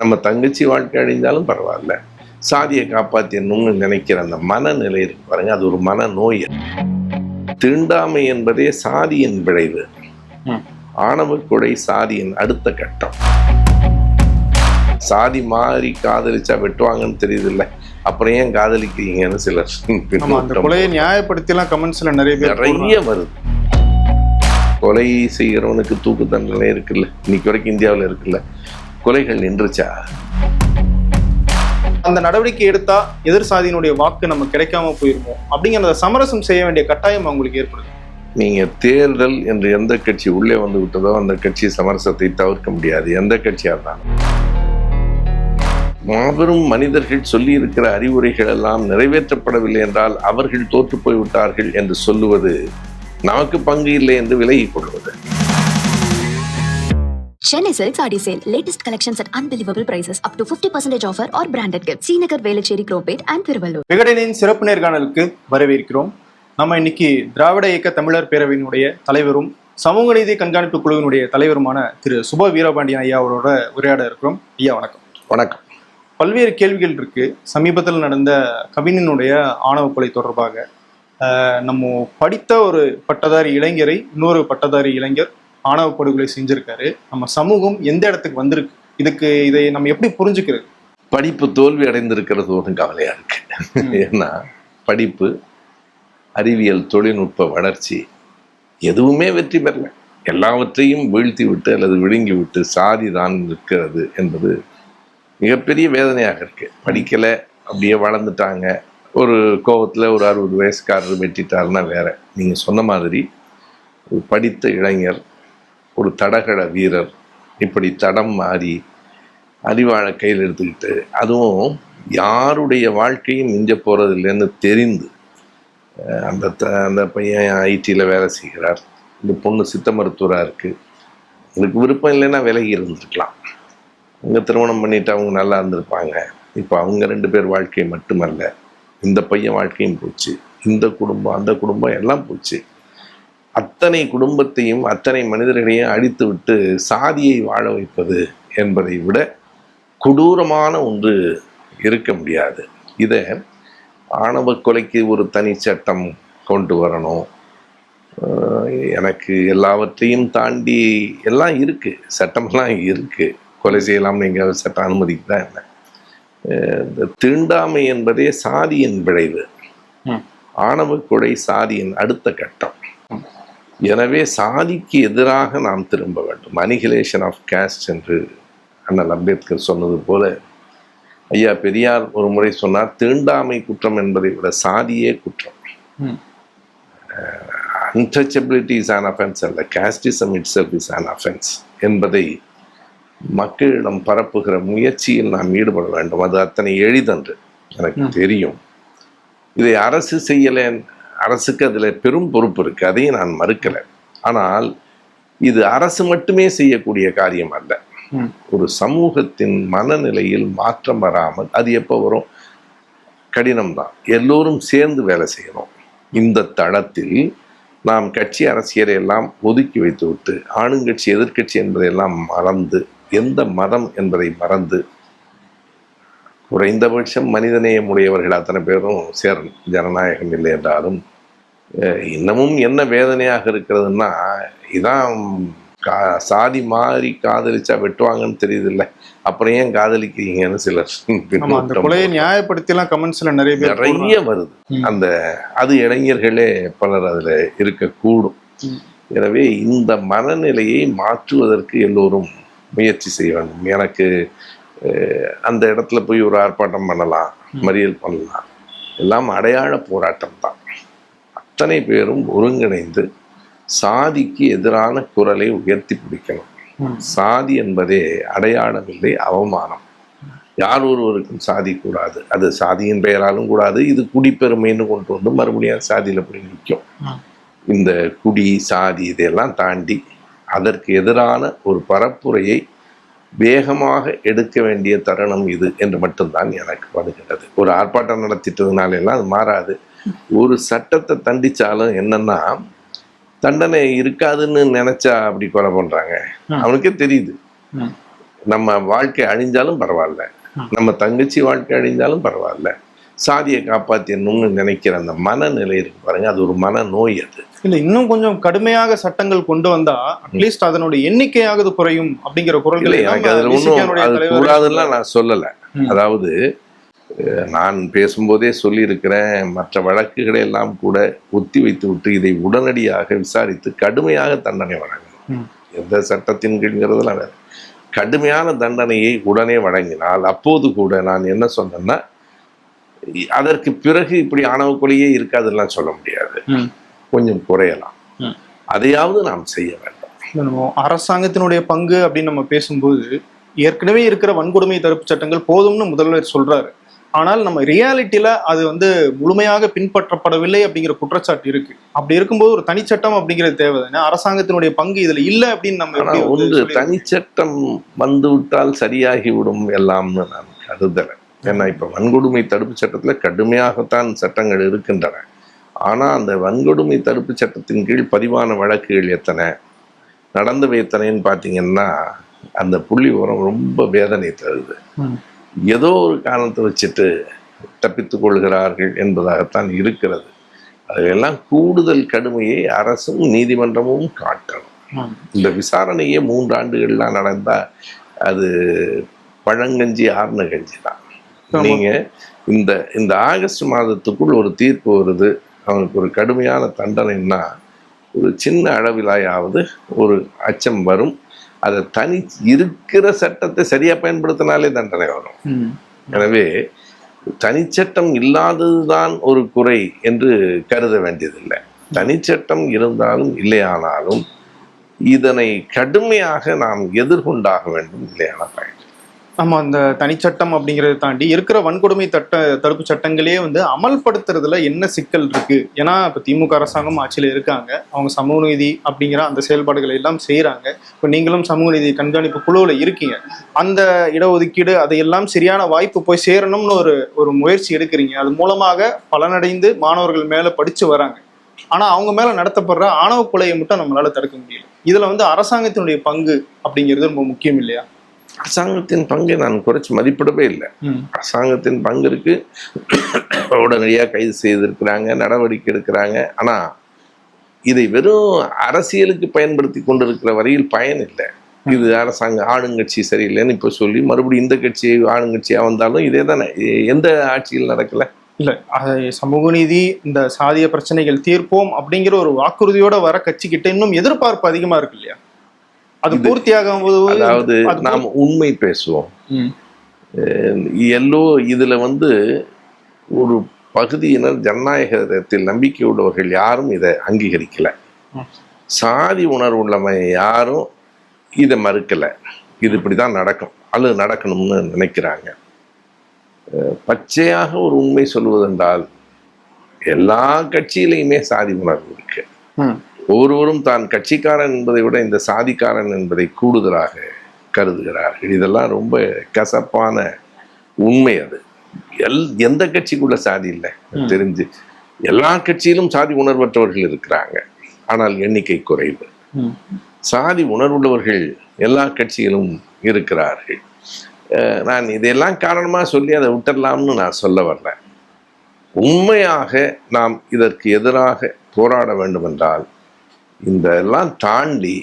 நம்ம தங்கச்சி வாழ்க்கை அழிந்தாலும் பரவாயில்ல, சாதியை காப்பாற்றணும்னு நினைக்கிற அந்த மனநிலை இருக்கு பாருங்க, அது ஒரு மனநோய். தீண்டாமை என்பதே சாதியின் விளைவு. ஆணவ கொலை சாதியின் அடுத்த கட்டம். சாதி மாறி காதலிச்சா வெட்டுவாங்கன்னு தெரியுது இல்ல, அப்புறம் ஏன் காதலிக்கிறீங்கன்னு சிலர் கொலையை நியாயப்படுத்திலாம் கமெண்ட்ஸ்ல நிறைய வருது. கொலை செய்கிறவனுக்கு தூக்கு தண்டனை இருக்குல்ல, இன்னைக்கு வரைக்கும் இந்தியாவில் இருக்குல்ல. கொலைகள் நின்றுச்சா? அந்த நடவடிக்கை எடுத்தா எதிர் சாதியினுடைய வாக்கு நம்ம கிடைக்காம போயிருமோ அப்படிங்கிற சமரசம் செய்ய வேண்டிய கட்டாயம் அவங்களுக்கு ஏற்படுது. நீங்க தேர்தல் என்று எந்த கட்சி உள்ளே வந்து விட்டதோ அந்த கட்சி சமரசத்தை தவிர்க்க முடியாது, எந்த கட்சியா இருந்தாலும். மாபெரும் மனிதர்கள் சொல்லி இருக்கிற அறிவுரைகள் எல்லாம் நிறைவேற்றப்படவில்லை என்றால் அவர்கள் தோற்று போய்விட்டார்கள் என்று சொல்லுவது நமக்கு பங்கு இல்லை என்று விலகிக் கொள்வது. Chennai Silk Saree Sale. Latest collections at unbelievable prices. Up to 50% offer or branded gifts. Srinagar, Velachery, Cropate and Thiruvallur. விகடனின் சிறப்பு நேர்காணலுக்கு வரவேற்கிறோம். நம்ம இன்னைக்கு திராவிட இயக்க தமிழர் பேரவையினுடைய தலைவரும் சமூக நீதி கண்காணிப்பு குழுவினுடைய தலைவருமான திரு சுப வீரபாண்டியன் ஐயா அவரோட உரையாட இருக்கிறோம். ஐயா வணக்கம். வணக்கம். பல்வேறு கேள்விகள் இருக்கு. சமீபத்தில் நடந்த கவிஞனுடைய ஆணவ கொலை தொடர்பாக நம்ம படித்த ஒரு பட்டதாரி இளைஞரை இன்னொரு பட்டதாரி இளைஞர் ஆணவ படுகொலை செஞ்சிருக்காரு. நம்ம சமூகம் எந்த இடத்துக்கு வந்திருக்கு, இதை நம்ம எப்படி புரிஞ்சுக்கிறது? படிப்பு தோல்வி அடைந்திருக்கிறது ஒரு கவலையா இருக்கு. ஏன்னா படிப்பு, அறிவியல், தொழில்நுட்ப வளர்ச்சி எதுவுமே வெற்றி பெறல. எல்லாவற்றையும் வீழ்த்தி விட்டு அல்லது விழுங்கி விட்டு சாதி தான் இருக்கிறது என்பது மிகப்பெரிய வேதனையாக இருக்கு. படிக்கல, அப்படியே வளர்ந்துட்டாங்க. ஒரு கோபத்தில் ஒரு 60 வயசுக்காரர் வெட்டிட்டாருன்னா வேற. நீங்க சொன்ன மாதிரி ஒரு படித்த இளைஞர், ஒரு தடகள வீரர், இப்படி தடம் மாறி அறிவாழை கையில் எடுத்துக்கிட்டு, அதுவும் யாருடைய வாழ்க்கையும் மிஞ்ச போறது இல்லைன்னு தெரிந்து, அந்த பையன் ஐடியில் வேலை செய்கிறார், இந்த பொண்ணு சித்த மருத்துவராக இருக்குது, உங்களுக்கு விருப்பம் இல்லைன்னா விலகி இருந்துருக்கலாம், அவங்க திருமணம் பண்ணிட்டு அவங்க நல்லா இருந்திருப்பாங்க. இப்போ அவங்க 2 பேர் வாழ்க்கை மட்டுமல்ல, இந்த பையன் வாழ்க்கையும் போச்சு, இந்த குடும்பம் அந்த குடும்பம் எல்லாம் போச்சு. அத்தனை குடும்பத்தையும் அத்தனை மனிதர்களையும் அழித்து விட்டு சாதியை வாழ வைப்பது என்பதை விட கொடூரமான ஒன்று இருக்க முடியாது. இதை ஆணவ கொலைக்கு ஒரு தனி சட்டம் கொண்டு வரணும். எனக்கு எல்லாவற்றையும் தாண்டி எல்லாம் இருக்கு, சட்டமெல்லாம் இருக்கு. கொலை செய்யலாம்னு எங்கேயாவது சட்டம் அனுமதிக்குதா என்ன? இந்த தீண்டாமை என்பதே சாதியின் விளைவு. ஆணவ கொலை சாதியின் அடுத்த கட்டம். எனவே சாதிக்கு எதிராக நாம் திரும்ப வேண்டும். அனிகிலேஷன் ஆஃப் காஸ்ட் என்று அண்ணல் அம்பேத்கர் சொன்னது போல, ஐயா பெரியார் ஒரு முறை சொன்னார், தீண்டாமை குற்றம் என்பதை விட சாதியே குற்றம். அன்டச்சபிலிட்டி இஸ் an offense அல்ல, casteism itself is an offense என்பதை மக்களிடம் பரப்புகிற முயற்சியில் நாம் ஈடுபட வேண்டும். அது அத்தனை எளிதன்று எனக்கு தெரியும். இதை அரசு செய்யலை, அரசுக்கு அதில் பெரும் பொறுப்பு இருக்கு, அதையும் நான் மறுக்கலை. ஆனால் இது அரசு மட்டுமே செய்யக்கூடிய காரியம் அல்ல. ஒரு சமூகத்தின் மனநிலையில் மாற்றம் வராமல் அது எப்போ வரும்? கடினம்தான். எல்லோரும் சேர்ந்து வேலை செய்யணும். இந்த தளத்தில் நாம் கட்சி அரசியலை எல்லாம் ஒதுக்கி வைத்து விட்டு, ஆளுங்கட்சி எதிர்கட்சி என்பதையெல்லாம் மறந்து, எந்த மதம் என்பதை மறந்து, குறைந்தபட்சம் மனிதநேயம் உடையவர்கள் அத்தனை பேரும் சேரணும். ஜனநாயகம் இல்லை என்றாலும் இன்னமும் என்ன வேதனையாக இருக்கிறதுன்னா, இதான் சாதி மாறி காதலிச்சா வெட்டுவாங்கன்னு தெரியுது இல்ல, அப்புறம் ஏன் காதலிக்கிறீங்கன்னு சிலர் கொலையை நியாயப்படுத்திலாம் கமெண்ட்ஸ்ல நிறைய வருது. அது இளைஞர்களே பலர் அதுல இருக்கக்கூடும். எனவே இந்த மனநிலையை மாற்றுவதற்கு எல்லோரும் முயற்சி செய்ய வேண்டும். எனக்கு அந்த இடத்துல போய் ஒரு ஆர்ப்பாட்டம் பண்ணலாம், மறியல் பண்ணலாம், எல்லாம் அடையாள போராட்டம் தான். அத்தனை பேரும் ஒருங்கிணைந்து சாதிக்கு எதிரான குரலை உயர்த்தி பிடிக்கணும். சாதி என்பதே அடையாளம் இல்லை, அவமானம். யார் ஒருவருக்கும் சாதி கூடாது, அது சாதியின் பெயராலும் கூடாது. இது குடிப்பெருமைன்னு கொண்டு வந்து மறுபடியும் சாதியில போய் நிற்கும். இந்த குடி சாதி இதையெல்லாம் தாண்டி அதற்கு எதிரான ஒரு பரப்புரையை வேகமாக எடுக்க வேண்டிய தருணம் இது என்று மட்டும்தான் எனக்கு படுகிறது. ஒரு ஆர்ப்பாட்டம் நடத்திட்டதுனால எல்லாம் அது மாறாது. ஒரு சட்டத்தை தண்டிச்சாலும் என்னன்னா, தண்டனை இருக்காதுன்னு நினைச்சா அப்படி கொலை பண்றாங்க. அவனுக்கே தெரியுது நம்ம வாழ்க்கை அழிஞ்சாலும் பரவாயில்ல, நம்ம தங்கச்சி வாழ்க்கை அழிஞ்சாலும் பரவாயில்ல, சாதியை காப்பாற்றணும்னு நினைக்கிற அந்த மனநிலை இருக்கு பாருங்க, அது ஒரு மனநோய். அது இல்ல இன்னும் கொஞ்சம் கடுமையாக சட்டங்கள் கொண்டு வந்தா அட்லீஸ்ட் அதனுடைய எண்ணிக்கையாவது குறையும் அப்படிங்கிற குரல்களை எனக்கு அதுல ஒன்றும் அது கூடாதுலாம் நான் சொல்லலை. அதாவது நான் பேசும்போதே சொல்லியிருக்கிறேன், மற்ற வழக்குகளை எல்லாம் கூட ஒத்தி வைத்து விட்டு இதை உடனடியாக விசாரித்து கடுமையாக தண்டனை வழங்கணும். எந்த சட்டத்தின் கீழ்ங்கிறதுலாம் வேறு, கடுமையான தண்டனையை உடனே வழங்கினால் அப்போது கூட நான் என்ன சொன்னேன்னா, அதற்கு பிறகு இப்படி ஆணவ கொலையே இருக்காதுலாம் சொல்ல முடியாது, கொஞ்சம் குறையலாம். அதையாவது நாம் செய்ய வேண்டும். அரசாங்கத்தினுடைய பங்கு அப்படின்னு நம்ம பேசும்போது ஏற்கனவே இருக்கிற வன்கொடுமை தடுப்பு சட்டங்கள் போதும்னு முதல்வர் சொல்றாரு. ஆனால் நம்ம ரியாலிட்டியில அது முழுமையாக பின்பற்றப்படவில்லை அப்படிங்கிற குற்றச்சாட்டு இருக்கு. அப்படி இருக்கும்போது ஒரு தனிச்சட்டம் அப்படிங்கிறது தேவைதானே? அரசாங்கத்தினுடைய பங்கு இதுல இல்லை அப்படின்னு நம்ம ஒன்று தனிச்சட்டம் வந்து விட்டால் சரியாகி விடும் எல்லாம்னு நான் கருதலை. ஏன்னா இப்ப வன்கொடுமை தடுப்பு சட்டத்துல கடுமையாகத்தான் சட்டங்கள் இருக்கின்றன. ஆனா அந்த வன்கொடுமை தடுப்பு சட்டத்தின் கீழ் பதிவான வழக்குகள் எத்தனை, நடந்தவை எத்தனைன்னு பார்த்தீங்கன்னா அந்த புள்ளி உரம் ரொம்ப வேதனை தருது. ஏதோ ஒரு காரணத்தை வச்சுட்டு தப்பித்துக் கொள்கிறார்கள் என்பதாகத்தான் இருக்கிறது. அதெல்லாம் கூடுதல் கடுமையை அரசும் நீதிமன்றமும் காட்டணும். இந்த விசாரணையே 3 ஆண்டுகள்லாம் நடந்தா அது பழங்கஞ்சி ஆர்ன கஞ்சி தான். நீங்க இந்த ஆகஸ்ட் மாதத்துக்குள் ஒரு தீர்ப்பு வருது, அவனுக்கு ஒரு கடுமையான தண்டனைன்னா ஒரு சின்ன அளவிலாயாவது ஒரு அச்சம் வரும். அதை தனி இருக்கிற சட்டத்தை சரியா பயன்படுத்தினாலே தண்டனை வரும். எனவே தனிச்சட்டம் இல்லாததுதான் ஒரு குறை என்று கருத வேண்டியதில்லை. தனிச்சட்டம் இருந்தாலும் இல்லையானாலும் இதனை கடுமையாக நாம் எதிர்கொண்டாக வேண்டும், இல்லையான பயன். நம்ம அந்த தனிச்சட்டம் அப்படிங்கிறத தாண்டி இருக்கிற வன்கொடுமை தடுப்பு சட்டங்களே அமல்படுத்துறதுல என்ன சிக்கல் இருக்கு? ஏன்னா இப்ப திமுக அரசாங்கம் ஆட்சியில இருக்காங்க, அவங்க சமூக நீதி அப்படிங்கிற அந்த செயல்பாடுகளை எல்லாம் செய்யறாங்க. இப்ப நீங்களும் சமூக நீதி கண்காணிப்பு குழுவுல இருக்கீங்க. அந்த இடஒதுக்கீடு அதையெல்லாம் சரியான வாய்ப்பு போய் சேரணும்னு ஒரு முயற்சி எடுக்கிறீங்க. அது மூலமாக பலனடைந்து மாணவர்கள் மேல படிச்சு வராங்க. ஆனா அவங்க மேல நடத்தப்படுற ஆணவ கொலையை மட்டும் நம்மளால தடுக்க முடியல. இதுல அரசாங்கத்தினுடைய பங்கு அப்படிங்கிறது ரொம்ப முக்கியம் இல்லையா? அரசாங்கத்தின் பங்கை நான் குறைச்சி மதிப்பிடவே இல்லை. அரசாங்கத்தின் பங்கு இருக்கு, உடனடியாக கைது செய்திருக்கிறாங்க, நடவடிக்கை எடுக்கிறாங்க. ஆனா இதை வெறும் அரசியலுக்கு பயன்படுத்தி கொண்டிருக்கிற வரையில் பயன் இல்லை. இது அரசாங்க ஆளுங்கட்சி சரியில்லைன்னு இப்ப சொல்லி மறுபடியும் இந்த கட்சி ஆளுங்கட்சியா வந்தாலும் இதே தானே, எந்த ஆட்சியில் நடக்கல? இல்ல சமூக நீதி இந்த சாதிய பிரச்சனைகள் தீர்ப்போம் அப்படிங்கிற ஒரு வாக்குறுதியோட வர கட்சிக்கிட்ட இன்னும் எதிர்பார்ப்பு அதிகமா இருக்கு இல்லையா? அது பூர்த்தியாகும் போது, அதாவது நாம் உண்மை பேசுவோம். இதுல ஒரு பகுதியினர் ஜனநாயகத்தில் நம்பிக்கை உள்ளவர்கள் யாரும் இதை அங்கீகரிக்கல. சாதி உணர்வு உள்ளவன் யாரும் இதை மறுக்கல. இது இப்படிதான் நடக்கும் அல்லது நடக்கணும்னு நினைக்கிறாங்க. பச்சையாக ஒரு உண்மை சொல்வதென்றால் எல்லா கட்சியிலையுமே சாதி உணர்வு இருக்கு. ஒவ்வொருவரும் தான் கட்சிக்காரன் என்பதை விட இந்த சாதிக்காரன் என்பதை கூடுதலாக கருதுகிறார்கள். இதெல்லாம் ரொம்ப கசப்பான உண்மை. அது எந்த கட்சிக்குள்ள சாதி இல்லை தெரிஞ்சு, எல்லா கட்சியிலும் சாதி உணர்வற்றவர்கள் இருக்கிறாங்க, ஆனால் எண்ணிக்கை குறைவு. சாதி உணர்வுள்ளவர்கள் எல்லா கட்சியிலும் இருக்கிறார்கள். நான் இதெல்லாம் காரணமா சொல்லி அதை விட்டுடலாம்னு நான் சொல்ல வரல. உண்மையாக நாம் இதற்கு எதிராக போராட வேண்டும் என்றால் இதெல்லாம் தாண்டி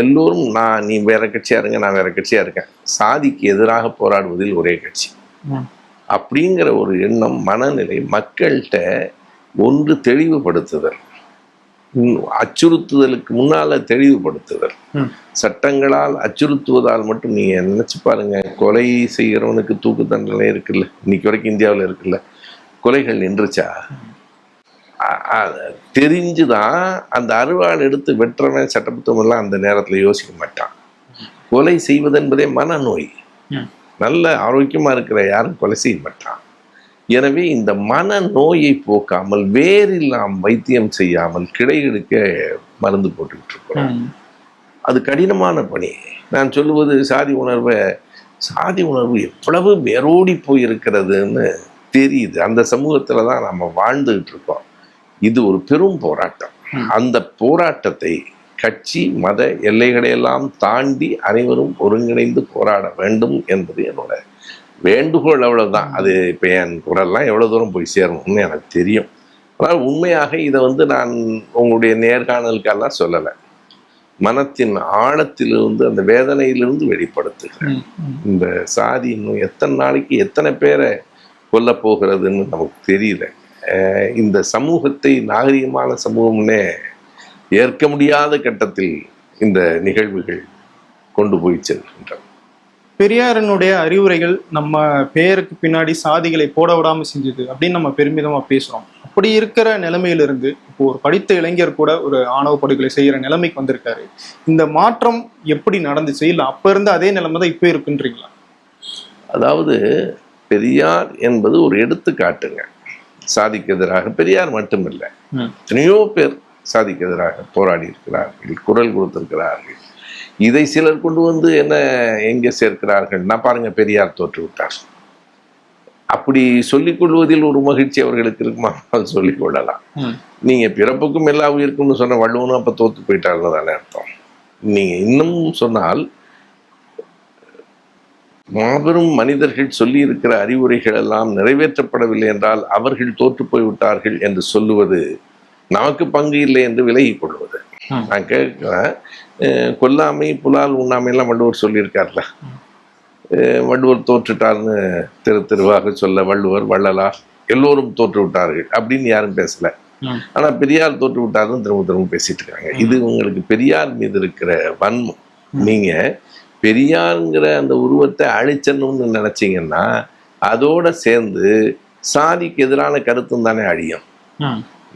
எல்லோரும் நீ வேற கட்சியா இருங்க, நான் வேற கட்சியா இருக்கேன், சாதிக்கு எதிராக போராடுவதில் ஒரே கட்சி அப்படிங்கிற ஒரு எண்ணம், மனநிலை மக்கள்கிட்ட ஒன்று தெளிவுபடுத்துதல், அச்சுறுத்துதலுக்கு முன்னால தெளிவுபடுத்துதல். சட்டங்களால் அச்சுறுத்துவதால் மட்டும் நீங்க நினைச்சு பாருங்க, கொலை செய்கிறவனுக்கு தூக்கு தண்டனை இருக்குல்ல, இன்னைக்கு வரைக்கும் இந்தியாவில் இருக்குல்ல, கொலைகள் நின்றுச்சா? தெரிஞ்சுதான் அந்த அருவாள் எடுத்து வெட்டுறவன் சட்டப்புத்தகம் எல்லாம் அந்த நேரத்துல யோசிக்க மாட்டான். கொலை செய்வது என்பதே மனநோய். நல்ல ஆரோக்கியமா இருக்கிற யாரும் கொலை செய்ய மாட்டான். எனவே இந்த மனநோயை போக்காமல் வேறில் நாம் வைத்தியம் செய்யாமல் கிடைக்க மருந்து போட்டுக்கிட்டு இருக்கிறோம். அது கடினமான பணி. நான் சொல்லுவது சாதி உணர்வு எவ்வளவு வேரோடி போயிருக்கிறதுன்னு தெரியுது. அந்த சமூகத்துல தான் நம்ம வாழ்ந்துகிட்டு இருக்கோம். இது ஒரு பெரும் போராட்டம். அந்த போராட்டத்தை கட்சி மத எல்லைகளையெல்லாம் தாண்டி அனைவரும் ஒருங்கிணைந்து போராட வேண்டும் என்பது என்னோட வேண்டுகோள். அவ்வளவுதான். அது இப்போ என் குரல்லாம் எவ்வளவு தூரம் போய் சேரணும்னு எனக்கு தெரியும். ஆனால் உண்மையாக இதை நான் உங்களுடைய நேர்காணலுக்கெல்லாம் சொல்லலை, மனத்தின் ஆழத்திலிருந்து அந்த வேதனையிலிருந்து வெளிப்படுத்துகிறேன். இந்த சாதி இன்னும் எத்தனை நாளைக்கு எத்தனை பேரை கொல்ல போகிறதுன்னு நமக்கு தெரியல. இந்த சமூகத்தை நாகரிகமான சமூகம்னே ஏற்க முடியாத கட்டத்தில் இந்த நிகழ்வுகள் கொண்டு போய் செல்கின்றன. பெரியாரனுடைய அறிவுரைகள் நம்ம பெயருக்கு பின்னாடி சாதிகளை போட விடாம செஞ்சது அப்படின்னு நம்ம பெருமிதமா பேசுறோம். அப்படி இருக்கிற நிலைமையிலிருந்து இப்போ ஒரு படித்த இளைஞர் கூட ஒரு ஆணவ படுகொலை செய்யற நிலைமைக்கு வந்திருக்காரு. இந்த மாற்றம் எப்படி நடந்துச்சு, இல்லை அப்ப இருந்து அதே நிலைமை தான் இப்போ இருக்குன்றீங்களா? அதாவது பெரியார் என்பது ஒரு எடுத்துக்காட்டுங்க. சாதிக்கு எதிராக பெரியார் மட்டுமில்லை, எத்தனையோ பேர் சாதிக்கு எதிராக போராடி இருக்கிறார்கள், குரல் கொடுத்திருக்கிறார்கள். இதை சிலர் கொண்டு என்ன எங்கே சேர்க்கிறார்கள்? நான் பாருங்க, பெரியார் தோற்று விட்டார் அப்படி சொல்லிக் கொள்வதில் ஒரு மகிழ்ச்சி அவர்களுக்கு இருக்குமா? அது சொல்லிக் கொள்ளலாம். நீங்க பிறப்புக்கும் எல்லா உயிருக்கும்னு சொன்ன வள்ளுவனும் அப்ப தோத்து போயிட்டாருன்னு தானே அர்த்தம். நீங்க இன்னும் சொன்னால் மாபெரும் மனிதர்கள் சொல்லி இருக்கிற அறிவுரைகள் எல்லாம் நிறைவேற்றப்படவில்லை என்றால் அவர்கள் தோற்று போய்விட்டார்கள் என்று சொல்லுவது நமக்கு பங்கு இல்லை என்று விலகிக் கொள்வது. நான் கேட்கிறேன், கொல்லாமை புலால் உண்ணாமை எல்லாம் வள்ளுவர் சொல்லியிருக்கார்ல. வள்ளுவர் தோற்றுட்டார்னு திருவாக சொல்ல வள்ளுவர் வள்ளலார் எல்லோரும் தோற்று விட்டார்கள் அப்படின்னு யாரும் பேசல. ஆனா பெரியார் தோற்று விட்டாருன்னு திரும்ப பேசிட்டு இருக்காங்க. இது உங்களுக்கு பெரியார் மீது இருக்கிற வன்மம். நீங்க பெரியாருங்கிற அந்த உருவத்தை அழிச்சணும்னு நினைச்சீங்கன்னா அதோட சேர்ந்து சாதிக்கு எதிரான கருத்தும் தானே அழியும்.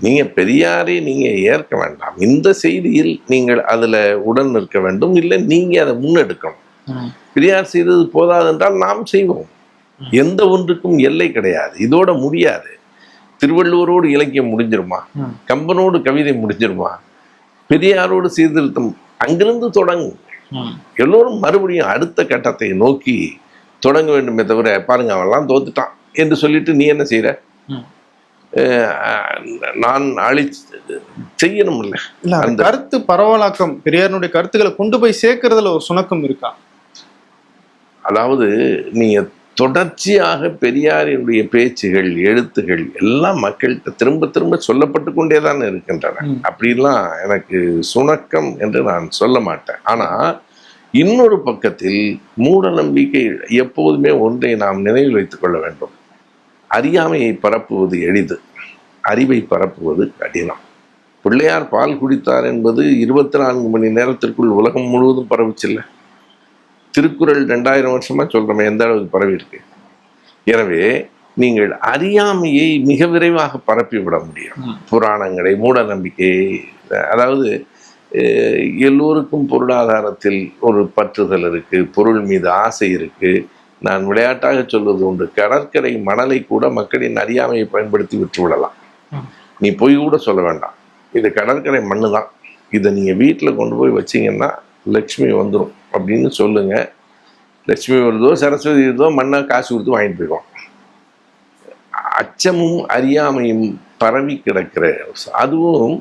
நீங்க பெரியாரை நீங்க ஏற்க வேண்டாம், இந்த செய்தியில் நீங்கள் அதுல உடன் நிற்க வேண்டும், இல்லை நீங்க அதை முன்னெடுக்கணும். பெரியார் செய்தது போதாதென்றால் நாம் செய்வோம். எந்த ஒன்றுக்கும் எல்லை கிடையாது, இதோட முடியாது. திருவள்ளுவரோடு இலக்கியம் முடிஞ்சிருமா? கம்பனோடு கவிதை முடிஞ்சிருமா? பெரியாரோடு சீர்திருத்தம் அங்கிருந்து தொடங்கும். எல்லோரும் மறுபடியும் அடுத்த கட்டத்தை நோக்கி தொடங்க வேண்டுமே தவிர, பாருங்க அவெல்லாம் தோத்துட்டான் என்று சொல்லிட்டு நீ என்ன செய்யற, நான் செய்யணும் இல்ல. அந்த கருத்து பரவலாக்கம், பெரியாருடைய கருத்துக்களை கொண்டு போய் சேர்க்கறதுல ஒரு சுணக்கம் இருக்கா? அதாவது நீங்க தொடர்ச்சியாக பெரியாரினுடைய பேச்சுகள், எழுத்துகள் எல்லாம் மக்கள்கிட்ட திரும்ப சொல்லப்பட்டு கொண்டேதான் இருக்கின்றன. அப்படிலாம் எனக்கு சுணக்கம் என்று நான் சொல்ல மாட்டேன். ஆனா இன்னொரு பக்கத்தில் மூட நம்பிக்கை எப்போதுமே ஒன்றை நாம் நினைவில் வைத்துக் கொள்ள வேண்டும். அறியாமையை பரப்புவது எளிது, அறிவை பரப்புவது கடினம். பிள்ளையார் பால் குடித்தார் என்பது 24 மணி நேரத்திற்குள் உலகம் முழுவதும் பரவுச்சில்ல. திருக்குறள் 2000 வருஷமா சொல்றோமே, எந்த அளவுக்கு பரவி இருக்கு. எனவே நீங்கள் அறியாமையை மிக விரைவாக பரப்பி விட முடியும். புராணங்களை, மூட நம்பிக்கையை, அதாவது எல்லோருக்கும் பொருளாதாரத்தில் ஒரு பற்றுதல் இருக்கு, பொருள் மீது ஆசை இருக்கு. நான் விளையாட்டாக சொல்வது உண்டு, கடற்கரை மணலை கூட மக்களின் அறியாமையை பயன்படுத்தி விட்டு விடலாம். நீ பொய் கூட சொல்ல வேண்டாம், இது கடற்கரை மண்ணு தான், இதை நீங்க வீட்டில் கொண்டு போய் வச்சிங்கன்னா லக்ஷ்மி வந்துடும் அப்படின்னு சொல்லுங்க. லட்சுமி வருதோ சரஸ்வதி வருதோ மண்ணை காசு கொடுத்து வாங்கிட்டு போயிடுவோம். அச்சமும் அறியாமையும் பரவி கிடக்கிற, அதுவும்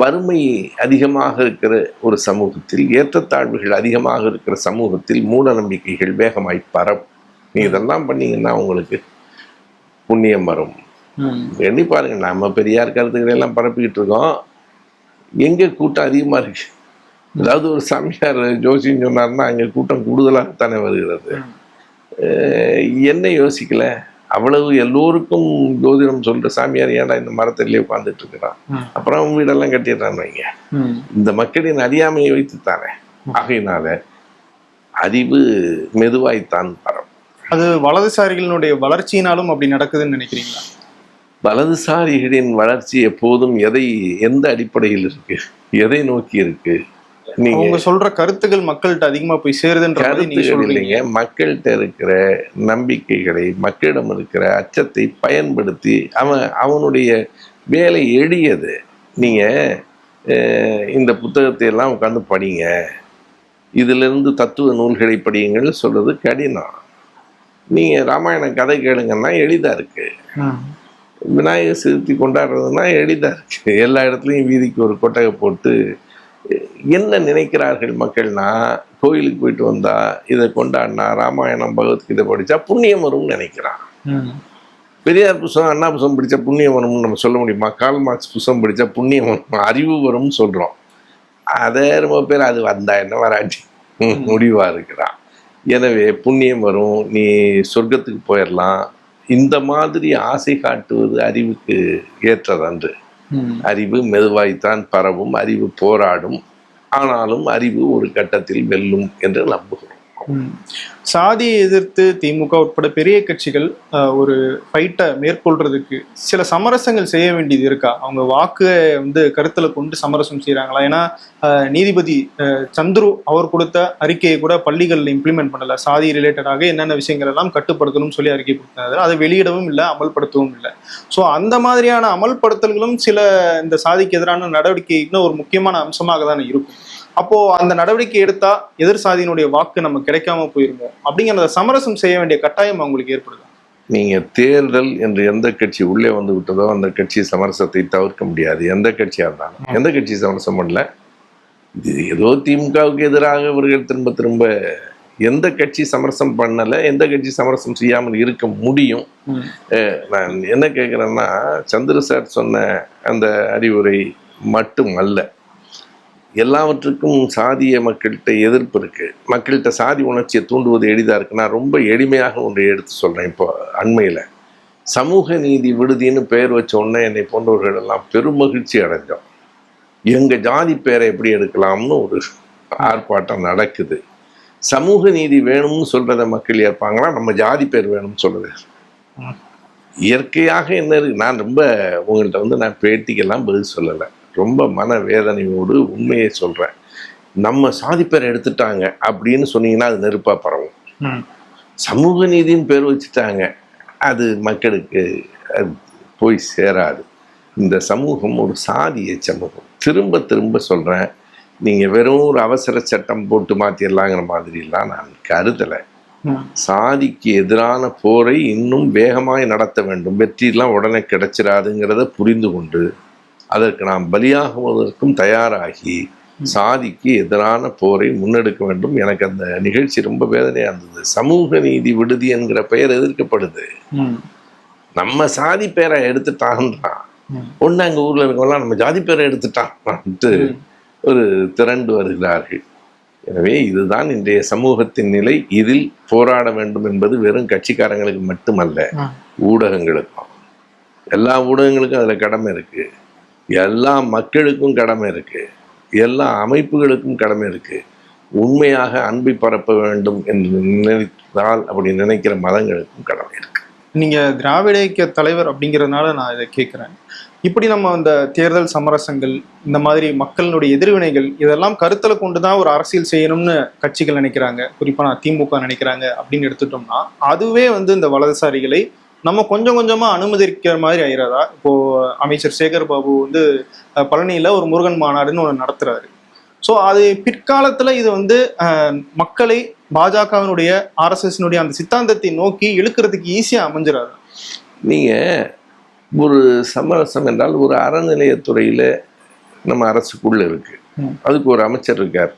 வறுமை அதிகமாக இருக்கிற ஒரு சமூகத்தில், ஏற்றத்தாழ்வுகள் அதிகமாக இருக்கிற சமூகத்தில் மூட நம்பிக்கைகள் வேகமாய் பரவும். நீ இதெல்லாம் பண்ணீங்கன்னா உங்களுக்கு புண்ணியம் வரும். எண்ணி பாருங்க, நம்ம பெரியார் கருத்துக்களை எல்லாம் பரப்பிக்கிட்டு இருக்கோம், எங்க கூட்டம் அதிகமா இருக்கு. அதாவது ஒரு சாமியார் ஜோசின்னு சொன்னார்னா அங்கே கூட்டம் கூடுதலாகத்தானே வருகிறது. என்ன யோசிக்கல, அவ்வளவு எல்லோருக்கும் ஜோதிடம் சொல்ற சாமியார் ஏன்டா இந்த மரத்திலே உட்கார்ந்துட்டு இருக்கிறான், அப்புறம் அவங்க வீடெல்லாம் கட்டிடுறான்னு வைங்க. இந்த மக்களின் அறியாமையை வைத்துத்தானே. ஆகையினால அறிவு மெதுவாய்த்தான் பரவும். அது வலதுசாரிகளினுடைய வளர்ச்சியினாலும் அப்படி நடக்குதுன்னு நினைக்கிறீங்களா? வலதுசாரிகளின் வளர்ச்சி எப்போதும் எந்த அடிப்படையில் இருக்கு, எதை நோக்கி இருக்கு? நீங்க சொல்ற கருத்துக்கள் மக்கள்கிட்ட அதிகமா போய் சேருதுன்றது இல்லைங்க. மக்கள்கிட்ட இருக்கிற நம்பிக்கைகளை, மக்களிடம் இருக்கிற அச்சத்தை பயன்படுத்தி அவனுடைய வேலை எளியது. நீங்க இந்த புத்தகத்தை எல்லாம் உட்காந்து படிங்க, இதுல இருந்து தத்துவ நூல்களை படியுங்கன்னு சொல்றது கடினம். நீங்க ராமாயண கதை கேளுங்கன்னா எளிதா இருக்கு, விநாயகர் சதுர்த்தி கொண்டாடுறதுன்னா எளிதா இருக்கு. எல்லா இடத்துலையும் வீதிக்கு ஒரு கொட்டகை போட்டு என்ன நினைக்கிறார்கள் மக்கள்னா, கோயிலுக்கு போயிட்டு வந்தா இதை கொண்டாடினா ராமாயணம் பகவத்கீதை படித்தா புண்ணியம் வரும்னு நினைக்கிறான். பெரியார் புஸ்தகம் அண்ணா புஸ்தகம் படித்தா புண்ணியம் வரும்னு நம்ம சொல்ல முடியுமா? கார்ல் மார்க்ஸ் புஸ்தகம் படித்தா புண்ணியம் வரும், அறிவு வரும்னு சொல்கிறோம். அதே ரொம்ப பேர் அது வந்தா என்ன வராட்டி முடிவாக இருக்கிறான். எனவே புண்ணியம் வரும், நீ சொர்க்கத்துக்கு போயிடலாம், இந்த மாதிரி ஆசை காட்டுவது அறிவுக்கு ஏற்றதன்று. அறிவு மெதுவாய்த்தான் பரவும், அறிவு போராடும், ஆனாலும் அறிவு ஒரு கட்டத்தில் வெல்லும் என்று நம்புகிறோம். சாதியை எதிர்த்து திமுக உட்பட பெரிய கட்சிகள் ஒரு ஃபைட்டை மேற்கொள்றதுக்கு சில சமரசங்கள் செய்ய வேண்டியது இருக்கா? அவங்க வாக்கு வந்து கருத்துல கொண்டு சமரசம் செய்யறாங்களா? ஏன்னா நீதிபதி சந்துரு அவர் கொடுத்த அறிக்கையை கூட பள்ளிகள்ல இம்ப்ளிமெண்ட் பண்ணல. சாதி ரிலேட்டடாக என்னென்ன விஷயங்கள் எல்லாம் கட்டுப்படுத்தணும்னு சொல்லி அறிக்கை கொடுத்தாரு. அதை வெளியிடவும் இல்லை, அமல்படுத்தவும் இல்லை. ஸோ அந்த மாதிரியான அமல்படுத்தல்களும் சில இந்த சாதிக்கு எதிரான நடவடிக்கைன்னு ஒரு முக்கியமான அம்சமாக தானே இருக்கும். அப்போ அந்த நடவடிக்கை எடுத்தா எதிர் சாதியினுடைய வாக்கு நம்ம கிடைக்காம போயிருமோ அப்படிங்கிற சமரசம் செய்ய வேண்டிய கட்டாயம் அவங்களுக்கு ஏற்படுது. நீங்க தேர்தல் என்று எந்த கட்சி உள்ளே வந்து விட்டதோ அந்த கட்சி சமரசத்தை தவிர்க்க முடியாது. எந்த கட்சியா இருந்தாலும், எந்த கட்சி சமரசம் பண்ணல, இது ஏதோ திமுகவுக்கு எதிராக இவர்கள் திரும்ப திரும்ப எந்த கட்சி சமரசம் பண்ணல, எந்த கட்சி சமரசம் செய்யாமல் இருக்க முடியும்? நான் என்ன கேட்கிறேன்னா, சந்திர சார் சொன்ன அந்த அறிவுரை மட்டும் அல்ல, எல்லாவற்றுக்கும் சாதிய மக்கள்கிட்ட எதிர்ப்பு இருக்கு. மக்கள்கிட்ட சாதி உணர்ச்சியை தூண்டுவது எளிதாக இருக்குன்னா ரொம்ப எளிமையாக ஒன்றை எடுத்து சொல்றேன். இப்போ அண்மையில் சமூக நீதி விடுதின்னு பெயர் வச்ச உடனே என்னை போன்றவர்கள் எல்லாம் பெருமகிழ்ச்சி அடைஞ்சோம். எங்க ஜாதி பேரை எப்படி எடுக்கலாம்னு ஒரு ஆர்ப்பாட்டம் நடக்குது. சமூக நீதி வேணும்னு சொல்றத மக்கள் ஏற்பாங்களா, நம்ம ஜாதி பேர் வேணும்னு சொல்றது? இயற்கையாக என்ன இருக்கு? நான் ரொம்ப உங்கள்கிட்ட வந்து நான் பேட்டிக்கெல்லாம் பதில் சொல்லலை, ரொம்ப மன வேதனையோடு உண்மையை சொல்றேன். நம்ம சாதி பேரை எடுத்துட்டாங்க அப்படின்னு சொன்னீங்கன்னா அது நெருப்பா பரவும். சமூக நீதின்னு பேர் வச்சுட்டாங்க, அது மக்களுக்கு அது போய் சேராது. இந்த சமூகம் ஒரு சாதிய சமூகம். திரும்ப திரும்ப சொல்றேன், நீங்க வெறும் ஒரு அவசர சட்டம் போட்டு மாத்திடலாங்கிற மாதிரிலாம் நான் கருதலை. சாதிக்கு எதிரான போரை இன்னும் வேகமாய் நடத்த வேண்டும். வெற்றியெல்லாம் உடனே கிடைச்சிடாதுங்கிறத புரிந்து கொண்டு அதற்கு நாம் பலியாகுவதற்கும் தயாராகி சாதிக்கு எதிரான போரை முன்னெடுக்க வேண்டும். எனக்கு அந்த நிகழ்ச்சி ரொம்ப வேதனையா இருந்தது. சமூக நீதி விடுதி என்கிற பெயர் எதிர்க்கப்படுது. நம்ம சாதி பேரை எடுத்துட்டான்றான். ஒன்று அங்கே ஊரில் இருக்கவங்களாம் நம்ம ஜாதி பேரை எடுத்துட்டான்ட்டு ஒரு திரண்டு வருகிறார்கள். எனவே இதுதான் இன்றைய சமூகத்தின் நிலை. இதில் போராட வேண்டும் என்பது வெறும் கட்சிக்காரங்களுக்கு மட்டுமல்ல, ஊடகங்களுக்கும். எல்லா ஊடகங்களுக்கும் அதில் கடமை இருக்கு, எல்லா மக்களுக்கும் கடமை இருக்கு, எல்லா அமைப்புகளுக்கும் கடமை இருக்கு. உண்மையாக அன்பை பரப்ப வேண்டும் என்று நினைத்தால் அப்படி நினைக்கிற மதங்களுக்கும் கடமை இருக்கு. நீங்க திராவிட இயக்க தலைவர் அப்படிங்கிறதுனால நான் இதை கேட்குறேன். இப்படி நம்ம இந்த தேர்தல் சமரசங்கள், இந்த மாதிரி மக்களினுடைய எதிர்வினைகள் இதெல்லாம் கருத்துல கொண்டுதான் ஒரு அரசியல் செய்யணும்னு கட்சிகள் நினைக்கிறாங்க, குறிப்பா நான் திமுக நினைக்கிறாங்க அப்படின்னு எடுத்துட்டோம்னா, அதுவே வந்து இந்த வலதுசாரிகளை நம்ம கொஞ்சம் கொஞ்சமா அனுமதிக்கிற மாதிரி ஆயிராதா? இப்போ அமைச்சர் சேகர் பாபு வந்து பழனியில ஒரு முருகன் மாநாடுன்னு ஒன்று நடத்துறாரு. ஸோ அது பிற்காலத்துல இது வந்து மக்களை பாஜகவினுடைய ஆர்எஸ்எஸ்னுடைய அந்த சித்தாந்தத்தை நோக்கி இழுக்கிறதுக்கு ஈஸியா அமைஞ்சிடாது. நீங்க ஒரு சமரசம் என்றால் ஒரு அறநிலையத்துறையில நம்ம அரசுக்குள்ள இருக்கு, அதுக்கு ஒரு அமைச்சர் இருக்கார்,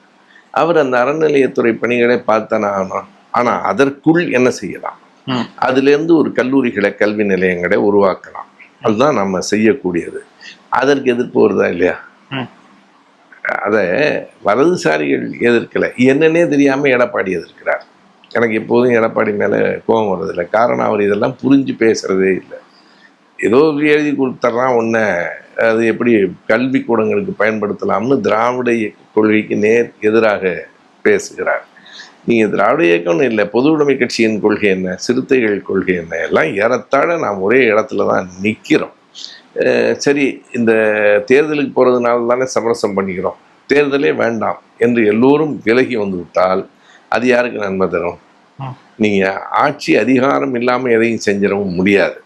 அவர் அந்த அறநிலையத்துறை பணிகளை பார்த்தானா ஆகணும். ஆனா அதற்குள் என்ன செய்யலாம்? அதுல இருந்து ஒரு கல்லூரிகளை, கல்வி நிலையங்களை உருவாக்கலாம். அதுதான் நம்ம செய்யக்கூடியது. அதற்கு எதிர்ப்பு வருதா இல்லையா? அதை வலதுசாரிகள் எதிர்க்கலை. என்னன்னே தெரியாம எடப்பாடி எதிர்க்கிறார். எனக்கு எப்போதும் எடப்பாடி மேல கோபம் வர்றதில்லை. காரணம், அவர் இதெல்லாம் புரிஞ்சு பேசுறதே இல்லை. ஏதோ எழுதி கொடுத்துட்றான் ஒன்றை, அது எப்படி கல்வி கூடங்களுக்கு பயன்படுத்தலாம்னு திராவிட கொள்கைக்கு நேர் எதிராக பேசுகிறார். நீங்கள் திராவிட இயக்கம்னு இல்லை, பொது உடைமை கட்சியின் கொள்கை என்ன, சிறுத்தைகள் கொள்கை என்ன, எல்லாம் ஏறத்தாழ நாம் ஒரே இடத்துல தான் நிற்கிறோம். சரி, இந்த தேர்தலுக்கு போகிறதுனால தானே சமரசம் பண்ணிக்கிறோம், தேர்தலே வேண்டாம் என்று எல்லோரும் விலகி வந்து விட்டால் அது யாருக்கு நன்மை தரும்? நீங்கள் ஆட்சி அதிகாரம் இல்லாமல் எதையும் செஞ்சிடவும் முடியாது.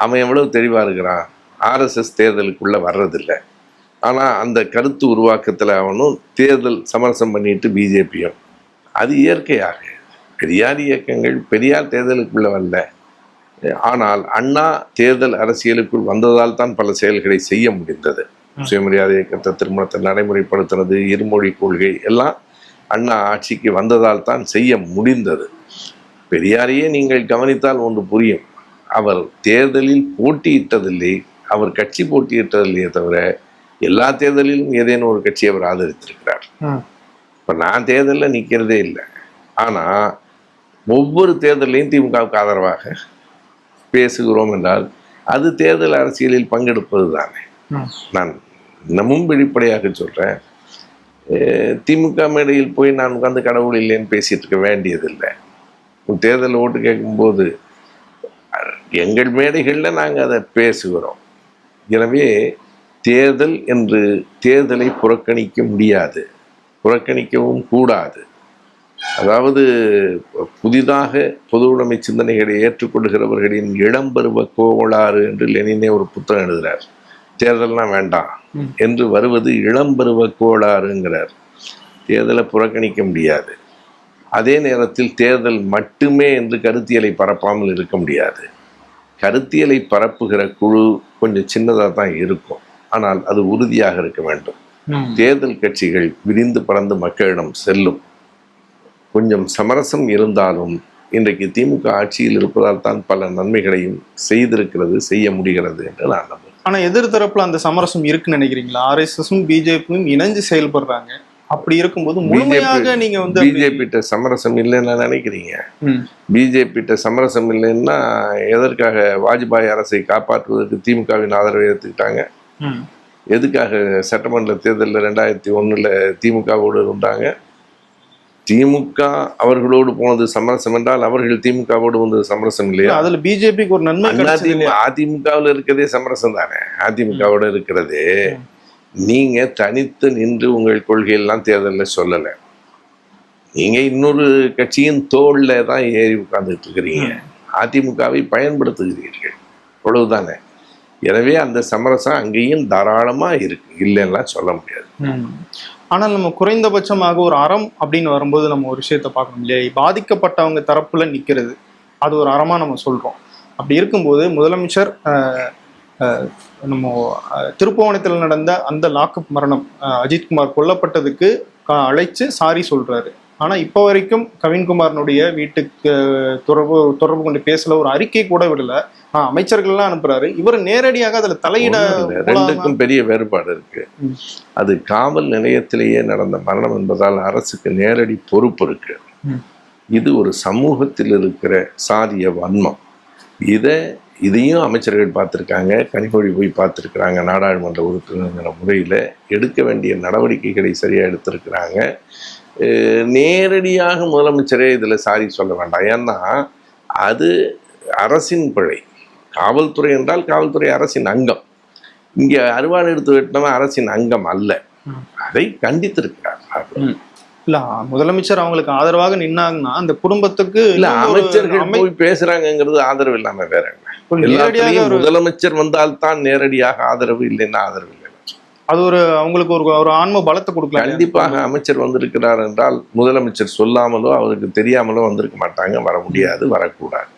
அவன் எவ்வளவு தெளிவாக இருக்கிறான், ஆர்எஸ்எஸ் தேர்தலுக்குள்ளே வர்றதில்லை. ஆனால் அந்த கருத்து உருவாக்கத்தில் அவனும் தேர்தல் சமரசம் பண்ணிட்டு பிஜேபியும், அது இயற்கையாக பெரியார் இயக்கங்கள் பெரியார் தேர்தலுக்குள்ளே வரல. ஆனால் அண்ணா தேர்தல் அரசியலுக்குள் வந்ததால் தான் பல செயல்களை செய்ய முடிந்தது. சுயமரியாதை இயக்கத்தை, திருமணத்தை நடைமுறைப்படுத்துறது, இருமொழி கொள்கை எல்லாம் அண்ணா ஆட்சிக்கு வந்ததால் தான் செய்ய முடிந்தது. பெரியாரையே நீங்கள் கவனித்தால் ஒன்று புரியும். அவர் தேர்தலில் போட்டியிட்டதில்லை, அவர் கட்சி போட்டியிட்டதில்லையே தவிர எல்லா தேர்தலிலும் ஏதேனும் ஒரு கட்சி அவர் ஆதரித்திருக்கிறார். இப்போ நான் தேர்தலில் நிற்கிறதே இல்லை, ஆனால் ஒவ்வொரு தேர்தலையும் திமுகவுக்கு ஆதரவாக பேசுகிறோம் என்றால் அது தேர்தல் அரசியலில் பங்கெடுப்பது தானே. நான் இன்னமும் வெளிப்படையாக சொல்கிறேன், திமுக மேடையில் போய் நான் உட்காந்து கடவுள் இல்லைன்னு பேசிட்டு இருக்க வேண்டியதில்லை. தேர்தல் ஓட்டு கேட்கும்போது எங்கள் மேடைகளில் நாங்கள் அதை பேசுகிறோம். எனவே தேர்தல் என்று தேர்தலை புறக்கணிக்க முடியாது, புறக்கணிக்கவும் கூடாது. அதாவது புதிதாக பொது உடைமை சிந்தனைகளை ஏற்றுக்கொள்கிறவர்களின் இளம்பருவ கோளாறு என்று லெனினே ஒரு புத்தகம் எழுதுகிறார். தேர்தல்லாம் வேண்டாம் என்று வருவது இளம்பருவ கோளாறுங்கிறார். தேர்தலை புறக்கணிக்க முடியாது. அதே நேரத்தில் தேர்தல் மட்டுமே என்று கருத்தியலை பரப்பாமல் இருக்க முடியாது. கருத்தியலை பரப்புகிற குழு கொஞ்சம் சின்னதாக தான் இருக்கும், ஆனால் அது உறுதியாக இருக்க வேண்டும். தேர்தல் கட்சிகள் விரிந்து பறந்து மக்களிடம் செல்லும். கொஞ்சம் சமரசம் இருந்தாலும் இன்றைக்கு திமுக ஆட்சியில் இருப்பதால் தான் பல நன்மைகளையும் செய்திருக்கிறது, செய்ய முடிகிறது என்று நான் நம்புகிறேன். ஆனா எதிர்த்தரப்புல அந்த சமரசம் இருக்குன்னு நினைக்கிறீங்களா? ஆர்எஸ்எஸும் பிஜேபியும் இணைஞ்சு செயல்படுறாங்க. அப்படி இருக்கும்போது முழுமையாக நீங்க வந்து பிஜேபிட்ட சமரசம் இல்லைன்னு நினைக்கிறீங்க? பிஜேபிட்ட சமரசம் இல்லைன்னா எதற்காக வாஜ்பாய் அரசை காப்பாற்றுவதற்கு திமுகவின் ஆதரவை ஏற்றுக்கிட்டாங்க? எதுக்காக சட்டமன்ற தேர்தலில் 2001 திமுகவோடு இருந்தாங்க? திமுக அவர்களோடு போனது சமரசம் என்றால் அவர்கள் திமுகவோடு வந்தது சமரசம் இல்லையா? அதுல பிஜேபிக்கு ஒரு நன்மை. அதிமுகவில் இருக்கிறதே சமரசம் தானே. அதிமுகவோட இருக்கிறது நீங்க தனித்து நின்று உங்கள் கொள்கையெல்லாம் தேர்தலில் சொல்லலை, நீங்க இன்னொரு கட்சியின் தோல்ல தான் ஏறி உட்கார்ந்துட்டு இருக்கிறீங்க, அதிமுகவை பயன்படுத்துகிறீர்கள், அவ்வளவுதானே. எனவே அந்த சமரசம் அங்கேயும் தாராளமா இருக்கு, இல்லைன்னா சொல்ல முடியாது. ஆனால் நம்ம குறைந்தபட்சமாக ஒரு அறம் அப்படின்னு வரும்போது நம்ம ஒரு விஷயத்த பார்க்கணும் இல்லையா? பாதிக்கப்பட்டவங்க தரப்புல நிற்கிறது அது ஒரு அறமா நம்ம சொல்றோம். அப்படி இருக்கும்போது முதலமைச்சர் நம்ம திருப்புவனத்தில் நடந்த அந்த லாக்அப் மரணம், அஜித்குமார் கொல்லப்பட்டதுக்கு அழைச்சு சாரி சொல்றாரு. ஆனா இப்போ வரைக்கும் கவின்குமாரனுடைய வீட்டுக்கு தொடர்பு கொண்டு பேசல, ஒரு அறிக்கை கூட விடல. அமைச்சர்கள்லாம் அனுப்புறாரு, இவர் நேரடியாக அதுல தலையிட. ரெண்டுக்கும் பெரிய வேறுபாடு இருக்கு. அது காவல் நிலையத்திலேயே நடந்த மரணம் என்பதால் அரசுக்கு நேரடி பொறுப்பு இருக்கு. இது ஒரு சமூகத்தில் இருக்கிற சாதிய வன்மம். இதையும் அமைச்சர்கள் பார்த்துருக்காங்க, கனிமொழி போய் பார்த்துருக்குறாங்க, நாடாளுமன்ற உறுப்பினர்கிற முறையில் எடுக்க வேண்டிய நடவடிக்கைகளை சரியாக எடுத்திருக்கிறாங்க. நேரடியாக முதலமைச்சரே இதில் சாரி சொல்ல வேண்டாம், ஏன்னா அது அரசின் பிழை. காவல்துறை என்றால் காவல்துறை அரசின் அங்கம். இங்கே அறுவாள் எடுத்து வெட்டினவன் அரசின் அங்கம் அல்ல, அதை கண்டித்திருக்கிறார். இல்ல முதலமைச்சர் அவங்களுக்கு ஆதரவாக நின்னாங்கன்னா அந்த குடும்பத்துக்கு இல்ல அமைச்சர்கள் போய் பேசுறாங்கிறது ஆதரவு இல்லாம வேற என்ன? முதலமைச்சர் வந்தால் தான் நேரடியாக ஆதரவு, இல்லைன்னா ஆதரவு இல்லை. அது ஒரு அவங்களுக்கு ஒரு ஆன்ம பலத்தை கொடுக்கலாம். கண்டிப்பாக அமைச்சர் வந்திருக்கிறார் என்றால் முதலமைச்சர் சொல்லாமலோ அவருக்கு தெரியாமலோ வந்திருக்க மாட்டாங்க, வர முடியாது, வரக்கூடாது.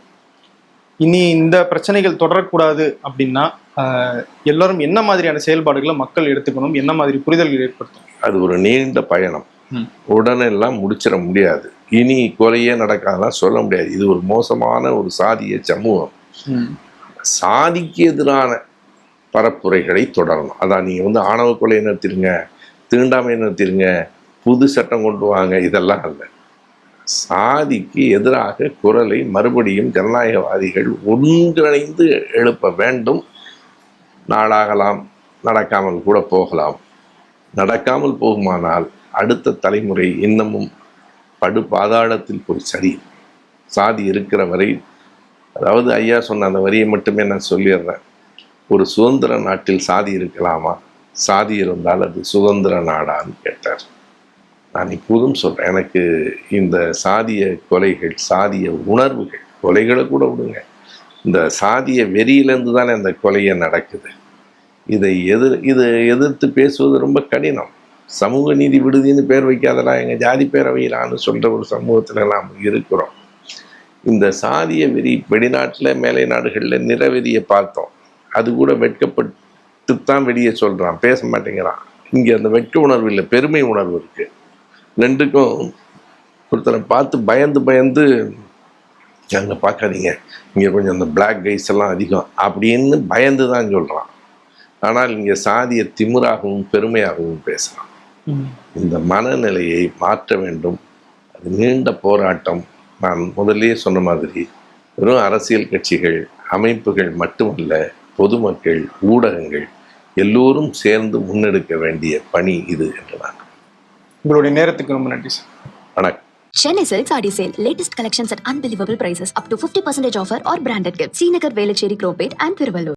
இனி இந்த பிரச்சனைகள் தொடரக்கூடாது அப்படின்னா எல்லாரும் என்ன மாதிரியான செயல்பாடுகளை மக்கள் எடுத்துக்கணும், என்ன மாதிரி புரிதல்கள் ஏற்படுத்தும்? அது ஒரு நீண்ட பயணம், உடனே எல்லாம் முடிச்சிட முடியாது. இனி கொலையே நடக்காதான் சொல்ல முடியாது. இது ஒரு மோசமான ஒரு சாதிய சமூகம். சாதிக்கு எதிரான பரப்புரைகளை தொடரணும். அதான் நீங்க ஆணவ கொலையை நிறுத்திடுங்க, தீண்டாமை நிறுத்திடுங்க, புது சட்டம் கொண்டு வாங்க, இதெல்லாம் அல்ல. சாதிக்கு எதிராக குரலை மறுபடியும் ஜனநாயகவாதிகள் ஒன்றிணைந்து எழுப்ப வேண்டும். நாளாகலாம், நடக்காமல் கூட போகலாம். நடக்காமல் போகுமானால் அடுத்த தலைமுறை இன்னமும் படு பாதாளத்தில் போய் சரி. சாதி இருக்கிற வரை, அதாவது ஐயா சொன்ன அந்த வரியை மட்டுமே நான் சொல்லிடுறேன். ஒரு சுதந்திர நாட்டில் சாதி இருக்கலாமா? சாதி இருந்தால் அது சுதந்திர நாடான்னு கேட்டார். நான் இப்போதும் சொல்கிறேன், எனக்கு இந்த சாதிய கொலைகள், சாதிய உணர்வுகள், கொலைகளை கூட விடுங்க, இந்த சாதிய வெறியிலேருந்து தானே இந்த கொலையை நடக்குது. இதை எதிர்த்து பேசுவது ரொம்ப கடினம். சமூக நீதி விடுதின்னு பேர் வைக்காதடா, எங்கள் ஜாதி பேரவையிலான்னு சொல்கிற ஒரு சமூகத்தில் நாம் இருக்கிறோம். இந்த சாதிய வெறி வெளிநாட்டில், மேலை நாடுகளில் நிறவெறியை பார்த்தோம். அது கூட வெட்கப்பட்டு தான் வெளியே சொல்கிறான், பேச மாட்டேங்கிறான். இங்கே அந்த வெட்க உணர்வு இல்லை, பெருமை உணர்வு இருக்குது. ரெண்டுக்கும் ஒருத்தரை பார்த்து பயந்து அங்கே பார்க்காதீங்க, இங்கே கொஞ்சம் அந்த பிளாக் கைஸ் எல்லாம் அதிகம் அப்படின்னு பயந்து தான் சொல்கிறான். ஆனால் இங்கே சாதிய திமிராகவும் பெருமையாகவும் பேசுகிறான். இந்த மனநிலையை மாற்ற வேண்டும். அது நீண்ட போராட்டம். நான் முதல்லயே சொன்ன மாதிரி வெறும் அரசியல் கட்சிகள், அமைப்புகள் மட்டுமல்ல, பொதுமக்கள், ஊடகங்கள் எல்லோரும் சேர்ந்து முன்னெடுக்க வேண்டிய பணி இது என்று நான். உங்களுடைய நேரத்துக்கு ரொம்ப நன்றி சார். வணக்கம். Chennai Silk Saree Sale. Latest collections at unbelievable prices. Up to 50% offer or branded gifts. Srinagar, Velachery, Cropate and Thiruvallur.